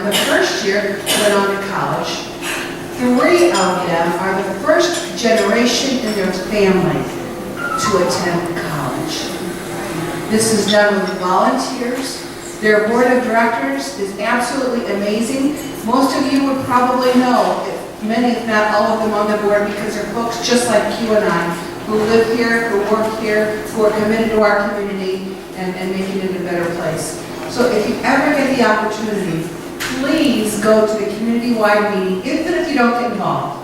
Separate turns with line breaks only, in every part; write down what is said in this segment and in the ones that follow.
the first year went on to college. 3 of them are the first generation in their family to attend college. This is done with volunteers. Their board of directors is absolutely amazing. Most of you would probably know, many if not all of them on the board, because they're folks just like you and I, who live here, who work here, who are committed to our community and making it a better place. So if you ever get the opportunity, please go to the community-wide meeting, even if you don't get involved.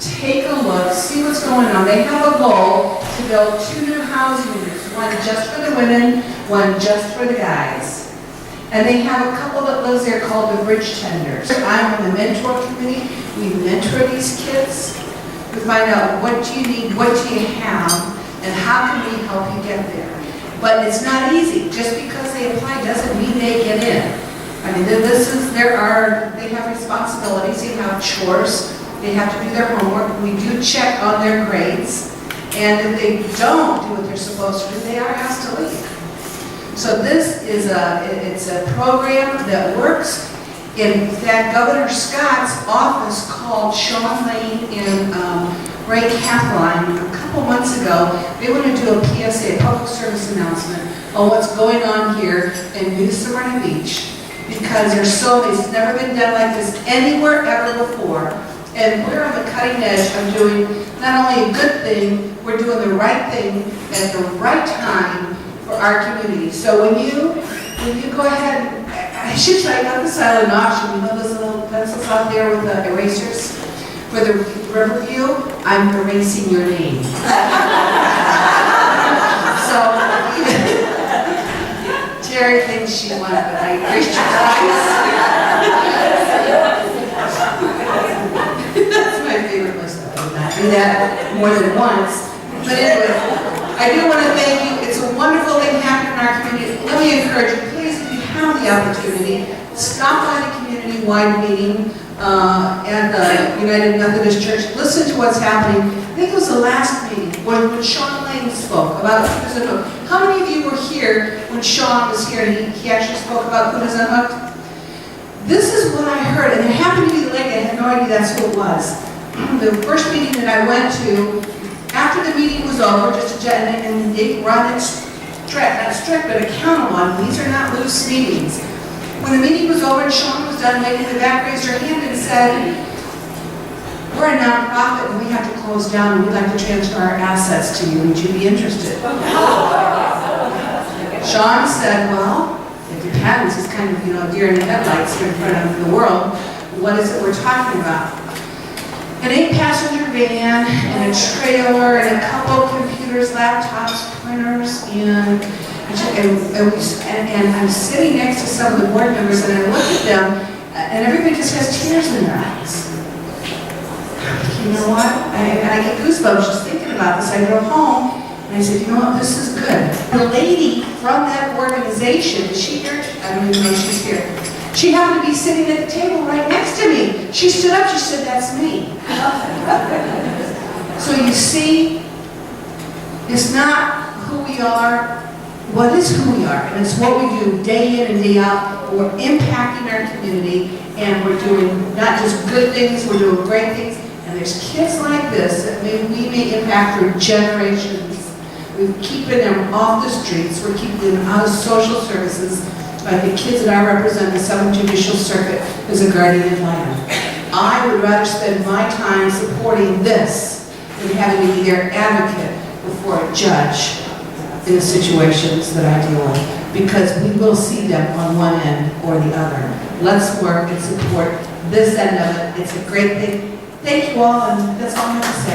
Take a look, see what's going on. They have a goal to build 2 new housing units, one just for the women, one just for the guys. And they have a couple that lives there called the Bridge Tenders. I'm on the mentor committee. We mentor these kids. We find out what do you need, what do you have, and how can we help you get there. But it's not easy. Just because they apply doesn't mean they get in. I mean, they have responsibilities, they have chores, they have to do their homework. We do check on their grades. And if they don't do what they're supposed to do, they are asked to leave. So this is it's a program that works. In fact, Governor Scott's office called Sean Lane and Ray Kathleen a couple months ago. They want to do a PSA, a public service announcement, on what's going on here in New Smyrna Beach, because there's it's never been done like this anywhere ever before. And we're on the cutting edge of doing not only a good thing, we're doing the right thing at the right time for our community. So when you go ahead, I should try not the silent auction. You know those little pencils out there with the erasers for the Riverview? I'm erasing your name. So Terry thinks she won, but I erased your twice. That's my favorite list. I would not do that more than once. But anyway, I do want to thank you. It's a wonderful thing happening in our community. Let me encourage you, please, if you have the opportunity, stop by the community-wide meeting at the United Methodist Church. Listen to what's happening. I think it was the last meeting when Sean Lane spoke about Who Doesn't Hook. How many of you were here when Sean was here and he actually spoke about Who Doesn't Hook? This is what I heard, and it happened to be the lady. I had no idea that's who it was. The first meeting that I went to, after the meeting was over, and they run it not strict, but accountable. And these are not loose meetings. When the meeting was over and Sean was done, lady in the back raised her hand and said, "We're a nonprofit and we have to close down and we'd like to transfer our assets to you. Would you be interested?" Sean said, "Well, it depends. It's kind of, deer in the headlights here in front of the world. What is it we're talking about?" An 8-passenger van and a trailer and a couple computers, laptops, printers, and I'm sitting next to some of the board members and I look at them and everybody just has tears in their eyes. You know what? I get goosebumps just thinking about this. I go home and I said, you know what, this is good. The lady from that organization, is she here? I don't even know if she's here. She happened to be sitting at the table right next to me. She stood up, she said, "That's me." So you see, it's not who we are, what is who we are, and it's what we do day in and day out. We're impacting our community, and we're doing not just good things, we're doing great things, and there's kids like this that we may impact for generations. We're keeping them off the streets, we're keeping them out of social services. Like the kids that I represent, the 7th Judicial Circuit, is a guardian ad litem. I would rather spend my time supporting this than having to be their advocate before a judge in the situations that I deal with, because we will see them on one end or the other. Let's work and support this end of it. It's a great thing. Thank you all, and that's all I have to say.